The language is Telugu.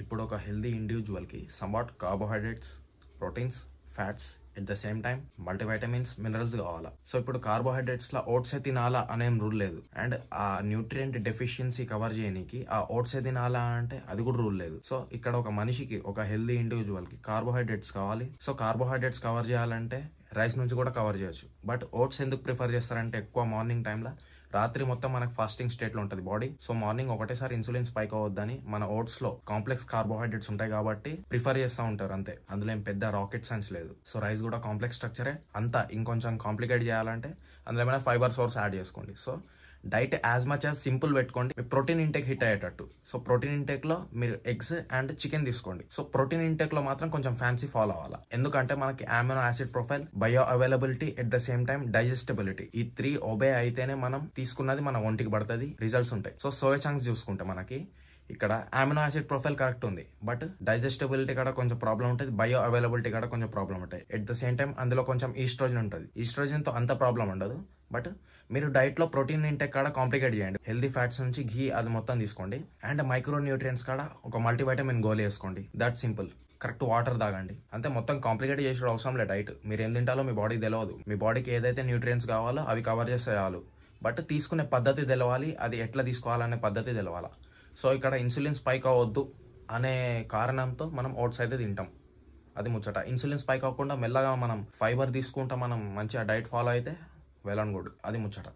ఇప్పుడు ఒక హెల్దీ ఇండివిజువల్కి somewhat carbohydrates, proteins, fats at the same time multivitamins, minerals కావాలా. సో ఇప్పుడు కార్బోహైడ్రేట్స్లో ఓట్సే తినాలా అనేం రూల్ లేదు. అండ్ ఆ న్యూట్రియంట్ డెఫిషియన్సీ కవర్ చేయడానికి ఆ ఓట్సే తినాలా అంటే అది కూడా రూల్ లేదు. సో ఇక్కడ ఒక మనిషికి, ఒక హెల్దీ ఇండివిజువల్కి కార్బోహైడ్రేట్స్ కావాలి. సో కార్బోహైడ్రేట్స్ కవర్ చేయాలంటే రైస్ నుంచి కూడా కవర్ చేయొచ్చు. బట్ ఓట్స్ ఎందుకు ప్రిఫర్ చేస్తారంటే ఎక్కువ మార్నింగ్ టైంలో, రాత్రి మొత్తం మనకు ఫాస్టింగ్ స్టేట్లో ఉంటుంది బాడీ. సో మార్నింగ్ ఒకటేసారి ఇన్సులిన్ స్పైక్ అవ్వద్దని మన ఓట్స్ లో కాంప్లెక్స్ కార్బోహైడ్రేట్స్ ఉంటాయి కాబట్టి ప్రిఫర్ చేస్తూ ఉంటారు అంతే. అందులో ఏం పెద్ద రాకెట్ సైన్స్ లేదు. సో రైస్ కూడా కాంప్లెక్స్ స్ట్రక్చరే. అంతా ఇంకొంచెం కాంప్లికేట్ చేయాలంటే అందులో ఏమైనా ఫైబర్ సోర్స్ యాడ్ చేసుకోండి. So diet as much as simple పెట్టుకోండి. మీ ప్రోటీన్ ఇంటేక్ హిట్ అయ్యేటట్టు. సో ప్రోటీన్ ఇంటేక్ లో మీరు ఎగ్స్ అండ్ చికెన్ తీసుకోండి. సో ప్రోటీన్ ఇంటేక్ లో మాత్రం కొంచెం ఫ్యాన్సీ ఫాలో అవ్వాలా. ఎందుకంటే మనకి amino acid profile, bio availability, at the same time digestibility, ఈ 3 ఒబే అయితేనే మనం తీసుకున్నది మన ఒంటికి పడుతుంది, రిజల్ట్స్ ఉంటాయి. సో సోయా చంక్స్ చూసుకుంటే మనకి ఇక్కడ అమినో యాసిడ్ ప్రొఫైల్ కరెక్ట్ ఉంది, బట్ డైజెస్టబిలిటీ కూడా కొంచెం ప్రాబ్లం ఉంటుంది, బయో అవైలబిలిటీ కూడా కొంచెం ప్రాబ్లం ఉంటాయి. ఎట్ ద సేమ్ టైం అందులో కొంచెం ఈస్ట్రోజన్ ఉంటుంది. ఈస్ట్రోజన్ తో అంత ప్రాబ్లం ఉండదు, బట్ మీరు డైట్ లో ప్రోటీన్ ఇంటెక్ కాడ కాంప్లికేట్ చేయండి. హెల్దీ ఫ్యాట్స్ నుంచి ఘీ అది మొత్తం తీసుకోండి. అండ్ మైక్రో న్యూట్రియన్స్ కాడ ఒక మల్టీవైటమిన్ గోల్ వేసుకోండి. That simple. కరెక్ట్ వాటర్ తాగండి అంతే. మొత్తం కాంప్లికేట్ చేసే అవసరం లేదు. డైట్ మీరు ఏం తింటాలో మీ బాడీకి తెలియదు. మీ బాడీకి ఏదైతే న్యూట్రియన్స్ కావాలో అవి కవర్ చేస్తే చాలు. బట్ తీసుకునే పద్ధతి తెలవాలి, అది ఎట్లా తీసుకోవాలనే పద్ధతి తెలవాలా. సో ఇక్కడ ఇన్సులిన్ స్పైక్ అవ్వద్దు అనే కారణంతో మనం ఓట్స్ అయితే తింటాం. అది ముచ్చట. ఇన్సులిన్ స్పైక్ అవ్వకుండా మెల్లగా మనం ఫైబర్ తీసుకుంటా మనం మంచిగా డైట్ ఫాలో అయితే వెల్ అండ్ గుడ్. అది ముచ్చట.